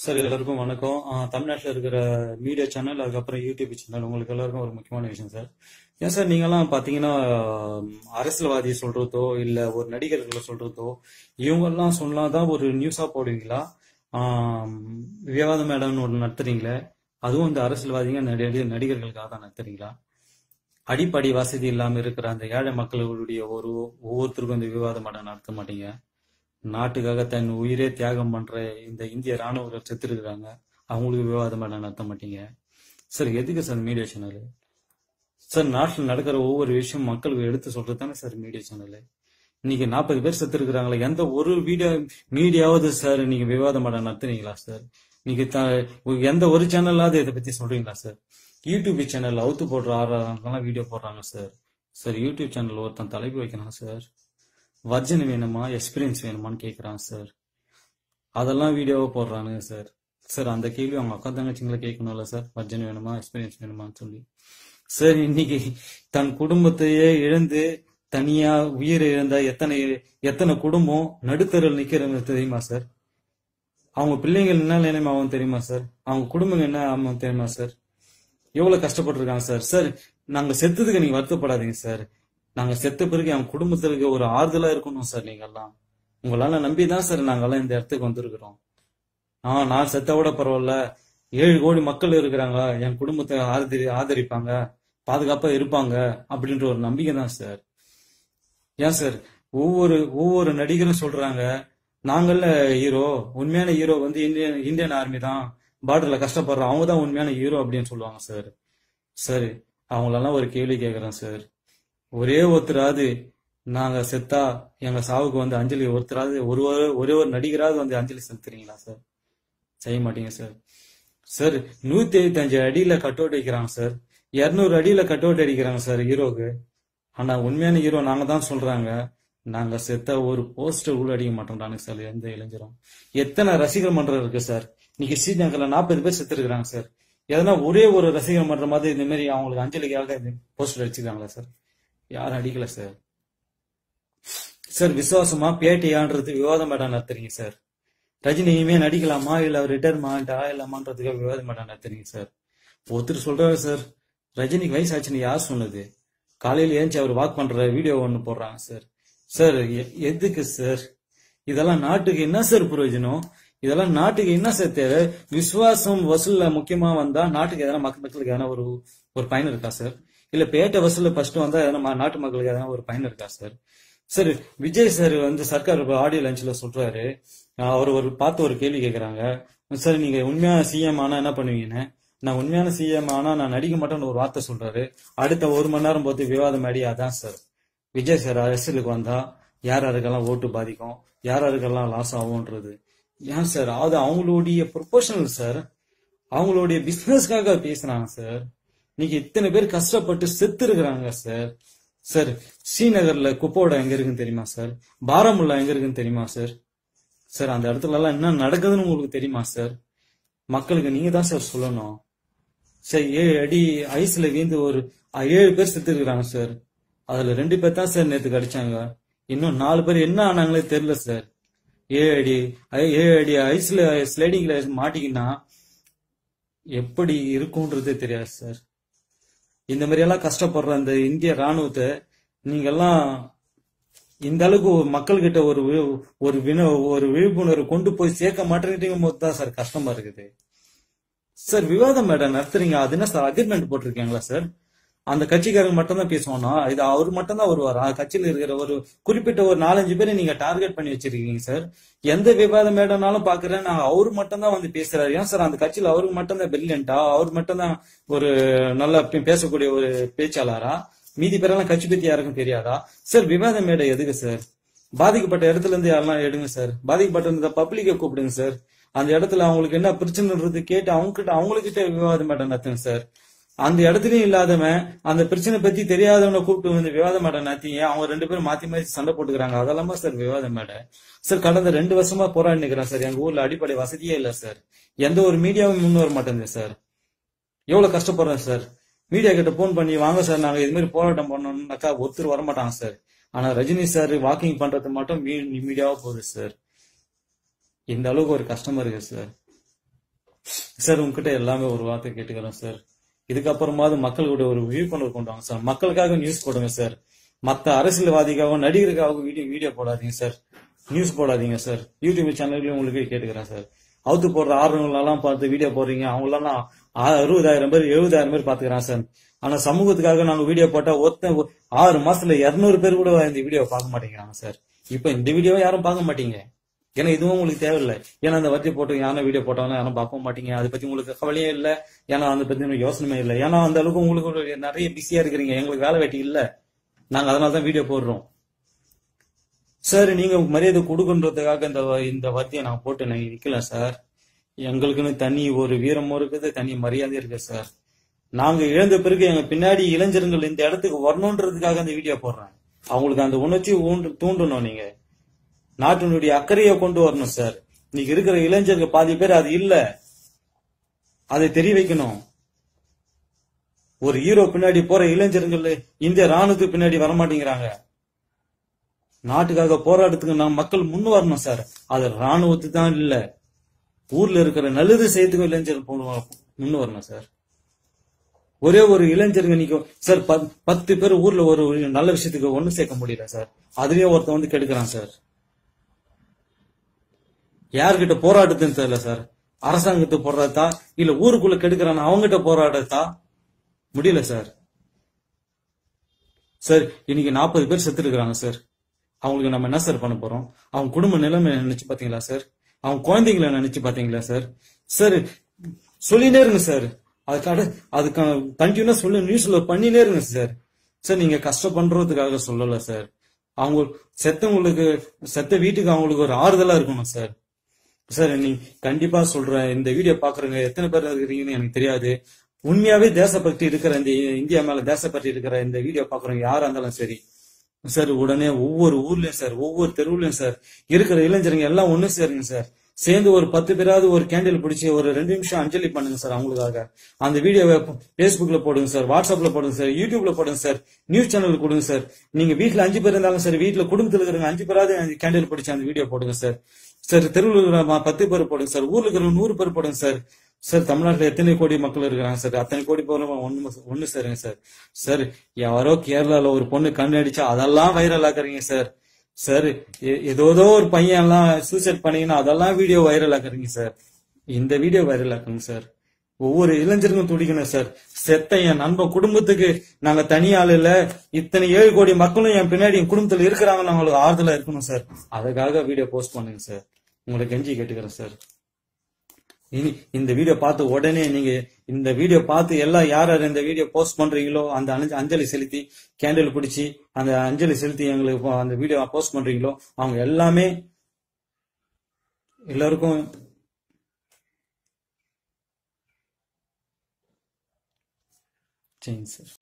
Sir எல்லாருக்கும் வணக்கம். தமிழ்நாட்டில் இருக்கிற மீடியா சேனல், அதுக்கப்புறம் யூடியூப் சேனல், உங்களுக்கு எல்லாருக்கும் ஒரு முக்கியமான விஷயம் சார். ஏன் சார் நீங்கெல்லாம் பார்த்தீங்கன்னா, அரசியல்வாதியை சொல்றதோ இல்லை ஒரு நடிகர்களை சொல்றதோ இவங்கெல்லாம் சொன்னாதான் ஒரு நியூஸாக போடுவீங்களா? ஆம், விவாத மேடம்னு ஒன்று நடத்துறீங்களே, அதுவும் இந்த அரசியல்வாதிங்க நடிகர்களுக்காக தான் நடத்துறீங்களா? அடிப்படை வசதி இல்லாமல் இருக்கிற அந்த ஏழை மக்களுடைய ஒவ்வொருத்தருக்கும் இந்த விவாத மேடம் நடத்த மாட்டீங்க. நாட்டுக்காக தன் உயிரே தியாகம் பண்ற இந்த இந்திய ராணுவர்கள் செத்து இருக்கிறாங்க, அவங்களுக்கு விவாதம் பண்ண நடத்த மாட்டீங்க சார். எதுக்கு சார் மீடியா சேனல்? சார் நாட்டில் நடக்கிற ஒவ்வொரு விஷயம் மக்களுக்கு எடுத்து சொல்றது தானே சார் மீடியா சேனல். இன்னைக்கு 40 பேர் செத்து இருக்கிறாங்களே, எந்த ஒரு மீடியாவது சார் நீங்க விவாதம் பண்ண நடத்துனீங்களா சார்? நீங்க எந்த ஒரு சேனல்லாவது இதை பத்தி சொல்றீங்களா சார்? யூடியூப் சேனல் அவுத்து போடுற ஆறாம் வீடியோ போடுறாங்க சார். சார் யூடியூப் சேனல் ஒருத்தன் தலைப்பு வைக்கிறான் சார், வர்ஜன் வேணுமா எக்ஸ்பீரியன்ஸ் வேணுமான்னு கேட்குறான் சார். அதெல்லாம் வீடியோவை போடுறானுங்க சார். சார் அந்த கேள்வி அவங்க அக்கா தங்கச்சிங்களை கேட்கணும்ல சார், வர்ஜன் வேணுமா எக்ஸ்பீரியன்ஸ் வேணுமான்னு சொல்லி. சார் இன்னைக்கு தன் குடும்பத்தையே இழந்து தனியா உயிரை இழந்த எத்தனை குடும்பம் நடுத்தரில் நிக்கிறது தெரியுமா சார்? அவங்க பிள்ளைங்கள் என்ன நிலைமை ஆகும் தெரியுமா சார்? அவங்க குடும்பங்கள் என்ன ஆகும் தெரியுமா சார்? எவ்வளவு கஷ்டப்பட்டிருக்காங்க சார். சார் நாங்க செத்ததுக்கு நீங்க வருத்தப்படாதீங்க சார். நாங்க செத்த பிறகு என் குடும்பத்திற்கு ஒரு ஆறுதலா இருக்கணும் சார். நீங்கெல்லாம் உங்களால நம்பிதான் சார் நாங்கெல்லாம் இந்த இடத்துக்கு வந்திருக்கிறோம். நான் செத்த விட பரவாயில்ல, 7 கோடி மக்கள் இருக்கிறாங்க, என் குடும்பத்தை ஆதரிப்பாங்க, பாதுகாப்பா இருப்பாங்க அப்படின்ற ஒரு நம்பிக்கை தான் சார். ஏன் சார் ஒவ்வொரு நடிகரும் சொல்றாங்க, நாங்கள்ல ஹீரோ, உண்மையான ஹீரோ வந்து இந்தியன் ஆர்மி தான், பார்டர்ல கஷ்டப்படுறோம், அவங்க தான் உண்மையான ஹீரோ அப்படின்னு சொல்லுவாங்க சார். சரி, அவங்களெல்லாம் ஒரு கேள்வி கேட்கறேன் சார். ஒரே ஒருத்தராவது நாங்க செத்தா எங்க சாவுக்கு வந்து அஞ்சலி, ஒருத்தராவது ஒரே ஒரு நடிகராவது வந்து அஞ்சலி செலுத்துறீங்களா சார்? செய்ய மாட்டீங்க சார். சார் 175 அடியில கட் அவுட் அடிக்கிறாங்க சார், 200 அடியில கட் அவுட் அடிக்கிறாங்க சார் ஹீரோக்கு. ஆனா உண்மையான ஹீரோ நாங்க தான் சொல்றாங்க. நாங்க செத்த ஒரு போஸ்டர் கூட அடிக்க மாட்டோம்டானுங்க சார் எந்த இளைஞரும். எத்தனை ரசிகர் மன்றம் இருக்கு சார்? இன்னைக்கு ஸ்ரீநகர்ல 40 பேர் செத்து இருக்கிறாங்க சார். எதனா ஒரே ஒரு ரசிகர் மன்றம் மாதிரி இந்த மாதிரி அவங்களுக்கு அஞ்சலிக்காக போஸ்டர் அடிச்சுக்கிறாங்களா சார்? யாரும் அடிக்கல சார். சார் விசுவாசமா பேட்டையான்றது விவாதம் மேடம் நடத்துறீங்க சார். ரஜினி இனிமே நடிக்கலாமா இல்ல அவர் ரிட்டையர்மெண்ட் ஆகலாமான்றதுக்காக விவாதம் மேடம் நடத்துறீங்க சார். ஒருத்தர் சொல்றாரு சார், ரஜினிக்கு வயசு ஆச்சுன்னு யார் சொன்னது? காலையில ஏஞ்சி அவர் வாக் பண்ற வீடியோ ஒண்ணு போடுறாங்க சார். சார் எதுக்கு சார்? இதெல்லாம் நாட்டுக்கு என்ன சார் பிரயோஜனம்? இதெல்லாம் நாட்டுக்கு என்ன சார் தேவை? விசுவாசம் வசூல்ல முக்கியமா வந்தா நாட்டுக்கு எதனா மக்களுக்கு எதனா ஒரு பயன் இருக்கா சார்? இல்ல பேட்டை வசூல்ல ஃபர்ஸ்ட் வந்தா எதனா நாட்டு மக்களுக்கு எதனா ஒரு பயன் இருக்கா சார்? சார் விஜய் சார் வந்து சர்க்கார் ஆடியோ லஞ்ச்ல சொல்றாரு, அவர் பார்த்து ஒரு கேள்வி கேட்கறாங்க, சார் நீங்க உண்மையான சிஎம் ஆனா என்ன பண்ணுவீங்கன்னு. நான் உண்மையான சிஎம் ஆனா நான் நடிக்க மாட்டேன்னு ஒரு வார்த்தை சொல்றாரு. அடுத்த 1 மணி நேரம் போது விவாதம் அடி. அதான் சார் விஜய் சார் அரசியலுக்கு வந்தா யார் யாருக்கெல்லாம் ஓட்டு பாதிக்கும், யார் யாருக்கெல்லாம் லாஸ் ஆகும்ன்றது. ஏன் சார் அது அவங்களுடைய ப்ரொபோஷனல் சார், அவங்களுடைய பிசினஸ்க்காக பேசுறாங்க சார். இன்னைக்கு இத்தனை பேர் கஷ்டப்பட்டு செத்து இருக்கிறாங்க சார். சார் ஸ்ரீநகர்ல குப்போட எங்க இருக்குன்னு தெரியுமா சார்? பாராமுல்லா எங்க இருக்குன்னு தெரியுமா சார்? சார் அந்த இடத்துல எல்லாம் என்ன நடக்குதுன்னு உங்களுக்கு தெரியுமா சார்? மக்களுக்கு நீங்க தான் சார் சொல்லணும். சார் 7 அடி ஐஸ்ல வீந்து ஒரு 7 பேர் செத்து இருக்கிறாங்க சார். அதுல 2 பேர் தான் சார் நேற்று கிடைச்சாங்க. இன்னும் 4 பேர் என்ன ஆனாங்களே தெரியல சார். 7 அடி ஐஸ்ல ஸ்லைடிங்ல மாட்டிக்கினா எப்படி இருக்கும்ன்றதே தெரியாது சார். இந்த மாதிரி எல்லாம் கஷ்டப்படுற அந்த இந்திய ராணுவத்தை நீங்க எல்லாம் இந்த அளவுக்கு மக்கள்கிட்ட ஒரு விழிப்புணர்வு கொண்டு போய் சேர்க்க மாட்டேங்கும் போது தான் சார் கஷ்டமா இருக்குது. சார் விவாதம் மேடம் நடத்துறீங்க, அது என்ன சார் அக்ரிமெண்ட் போட்டிருக்கீங்களா சார்? அந்த கட்சிக்காரங்க மட்டும் தான் பேசுவானா? இது அவர் மட்டும் தான் வருவாரா? கட்சியில இருக்கிற ஒரு குறிப்பிட்ட ஒரு 4-5 பேரை நீங்க டார்கெட் பண்ணி வச்சிருக்கீங்க சார். எந்த விவாதம் மேடம்னாலும் பாக்குறேன், நான் அவரு மட்டும் தான் வந்து பேசுறாரு. ஏன் சார் அந்த கட்சியில அவருக்கு மட்டும் தான் பிரில்லியண்டா, அவரு மட்டும் தான் ஒரு நல்லா பேசக்கூடிய ஒரு பேச்சாளரா? மீதி பேரெல்லாம் கட்சி பத்தி யாருக்கும் தெரியாதா சார்? விவாத மேடை எதுக்கு சார்? பாதிக்கப்பட்ட இடத்துல இருந்து யாரெல்லாம் எடுங்க சார். பாதிக்கப்பட்ட பப்ளிக்கை கூப்பிடுங்க சார். அந்த இடத்துல அவங்களுக்கு என்ன பிரச்சனைன்றது கேட்டு அவங்ககிட்ட விவாதம் மேடம் நடத்துங்க சார். அந்த இடத்துலயும் இல்லாதவன் அந்த பிரச்சனை பத்தி தெரியாதவனை கூப்பிட்டு வந்து விவாத மேடை நடத்திங்க, அவங்க 2 பேரும் மாத்தி மாத்தி சண்டை போட்டுக்கிறாங்க. அதெல்லாமா சார் விவாத மேடை? சார் கடந்த 2 வருஷமா போராடி நிக்கிறேன் சார். எங்க ஊர்ல அடிப்படை வசதியே இல்ல சார். எந்த ஒரு மீடியாவும் முன் வர மாட்டேங்குது சார். எவ்வளவு கஷ்டப்படுறேன் சார். மீடியா கிட்ட போன் பண்ணி வாங்க சார் நாங்க இது மாதிரி போராட்டம் பண்ணோம்னாக்கா ஒருத்தர் வரமாட்டாங்க சார். ஆனா ரஜினி சார் வாக்கிங் பண்றது மட்டும் மீடியாவா போகுது சார். இந்த அளவுக்கு ஒரு கஷ்டமா இருக்கு சார். சார் உங்ககிட்ட எல்லாமே ஒரு வார்த்தை கேட்டுக்கிறேன் சார். இதுக்கப்புறமாவது மக்களுடைய ஒரு விழிப்புணர்வு கொண்டு வாங்க சார். மக்களுக்காக நியூஸ் போடுங்க சார். மத்த அரசியல்வாதிக்காகவும் நடிகருக்காகவும் வீடியோ போடாதீங்க சார். நியூஸ் போடாதீங்க சார். யூடியூப் சேனல்லையும் உங்களுக்கு கேட்டுக்கிறேன் சார். அவுத்து போடுற ஆர்வங்களெல்லாம் பார்த்து வீடியோ போடுறீங்க. அவங்களெல்லாம் 60,000 பேர் 70,000 பேர் பாத்துக்கிறான் சார். ஆனா சமூகத்துக்காக நாங்க வீடியோ போட்டா 6 மாசத்துல 200 பேர் கூட இந்த வீடியோ பார்க்க மாட்டேங்கிறாங்க சார். இப்ப இந்த வீடியோவை யாரும் பார்க்க மாட்டீங்க. ஏன்னா இதுவும் உங்களுக்கு தேவையில்லை. ஏன்னா அந்த வட்டி போட்டு யாரும் வீடியோ போட்டாலும் யாரும் பார்க்க மாட்டீங்க. அதை பத்தி உங்களுக்கு கவலையே இல்லை. ஏன்னா அதை பத்தி யோசனையே இல்லை. ஏன்னா அந்த அளவுக்கு உங்களுக்கு நிறைய பிஸியா இருக்கிறீங்க. எங்களுக்கு வேலை வெட்டி இல்லை. நாங்க அதனாலதான் வீடியோ போடுறோம் சார். நீங்க மரியாதை கொடுக்குன்றதுக்காக இந்த வார்த்தையை நான் போட்டு நான் நிக்கல சார். எங்களுக்குன்னு தனி ஒரு வீரமும் இருக்குது, தனி மரியாதை இருக்கு சார். நாங்க இழந்த பிறகு எங்க பின்னாடி இளைஞர்கள் இந்த இடத்துக்கு வரணுன்றதுக்காக அந்த வீடியோ போடுறேன். அவங்களுக்கு அந்த உணர்ச்சி தூண்டணும். நீங்க நாட்டினுடைய அக்கறையை கொண்டு வரணும் சார். இன்னைக்கு இருக்கிற இளைஞர்கள் பாதி பேர் அது இல்ல, அதை தெரிய வைக்கணும். ஒரு ஹீரோ பின்னாடி போற இளைஞர்கள் இந்திய ராணுவத்துக்கு பின்னாடி வரமாட்டேங்கிறாங்க. நாட்டுக்காக போராட்டத்துக்கு நம்ம மக்கள் முன் வரணும் சார். அது ராணுவத்துக்கு தான் இல்ல, ஊர்ல இருக்கிற நல்லது செய்யறதுக்கும் இளைஞர்கள் முன் வரணும் சார். ஒரே ஒரு இளைஞருங்க நிக்கும் சார். 10 பேர் ஊர்ல ஒரு நல்ல விஷயத்துக்கு ஒண்ணு சேர்க்க முடியல சார். அதுலயே ஒருத்தன் வந்து கெடுக்கிறான் சார். யார்கிட்ட போராட்டத்துன்னு தெரியல சார். அரசாங்கத்தை போராட்டத்தா இல்ல ஊருக்குள்ள கெடுக்கிறான் அவங்ககிட்ட போராட்டத்தா முடியல சார். சார் இன்னைக்கு 40 பேர் செத்து இருக்கிறாங்க சார். அவங்களுக்கு நம்ம என்ன சார் பண்ண போறோம்? அவங்க குடும்ப நிலைமை நினைச்சு பாத்தீங்களா சார்? அவங்க குழந்தைங்களை நினைச்சு பாத்தீங்களா சார்? சார் சொல்லினே இருங்க சார். அதுக்கு கண்டினியூஸா சொல்லி நியூஸ்ல பண்ணினே இருங்க சார். சார் நீங்க கஷ்டம் பண்றதுக்காக சொல்லல சார். அவங்க செத்த வீட்டுக்கு அவங்களுக்கு ஒரு ஆறுதலா இருக்கணும் சார். சார் நீ கண்டிப்பா சொல்றேன், இந்த வீடியோ பாக்குறவங்க எத்தனை பேர் இருக்கிறீங்கன்னு எனக்கு தெரியாது. உண்மையாவே தேசப்பற்றி இருக்கிற இந்த இந்தியா மேல தேசப்பற்றி இருக்கிற இந்த வீடியோ பாக்குறவங்க யாரா இருந்தாலும் சரி சார், உடனே ஒவ்வொரு ஊர்லயும் சார், ஒவ்வொரு தெருவுலயும் சார் இருக்கிற இளைஞருங்க எல்லாம் ஒண்ணு சேருங்க சார். சேர்ந்து ஒரு 10 பேராவது ஒரு கேண்டில் பிடிச்சி ஒரு 2 நிமிஷம் அஞ்சலி பண்ணுங்க சார் அவங்களுக்காக. அந்த வீடியோவை பேஸ்புக்ல போடுங்க சார், வாட்ஸ்அப்ல போடுங்க சார், யூடியூப்ல போடுங்க சார், நியூஸ் சேனல் கொடுங்க சார். நீங்க வீட்டுல 5 பேர் இருந்தாலும் சரி, வீட்டுல குடும்பத்துல இருக்கிறவங்க 5 பேராவது கேண்டில் பிடிச்சி அந்த வீடியோ போடுங்க சார். சார் தெருவில் இருக்கிற 10 பேர் போடுங்க சார், ஊர்ல இருக்கிற 100 பேர் போடுங்க சார். சார் தமிழ்நாட்டுல எத்தனை கோடி மக்கள் இருக்கிறாங்க சார், அத்தனை கோடி பேரும் ஒண்ணு சேருங்க சார். சார் யாரோ கேரளால ஒரு பொண்ணு கண்ணு அடிச்சா அதெல்லாம் வைரல் ஆக்குறீங்க சார். சார் ஏதோ ஒரு பையன் எல்லாம் சூசைட் பண்ணீங்கன்னா அதெல்லாம் வீடியோ வைரல் ஆக்குறீங்க சார். இந்த வீடியோ வைரல் ஆக்குங்க சார். ஒவ்வொரு இளைஞருக்கும் துடிக்கணும் சார். செத்த என் நண்பன் குடும்பத்துக்கு நாங்க தனியாள் இல்ல, இத்தனை 7 கோடி மக்களும் என் பின்னாடி என் குடும்பத்துல இருக்கிறாங்க, அவங்களுக்கு ஆறுதலா இருக்கணும் சார். அதுக்காக வீடியோ போஸ்ட் பண்ணுங்க சார். உங்களை கெஞ்சி கேட்டுக்கிறேன் சார். இனி இந்த வீடியோ பார்த்து உடனே நீங்க இந்த வீடியோ பார்த்து எல்லாம் யார் யார் இந்த வீடியோ போஸ்ட் பண்றீங்களோ அந்த அஞ்சலி செலுத்தி கேண்டில் பிடிச்சி அந்த அஞ்சலி செலுத்தி எங்களுக்கு அந்த வீடியோ போஸ்ட் பண்றீங்களோ அவங்க எல்லாமே எல்லாருக்கும் சரிங்க சார்.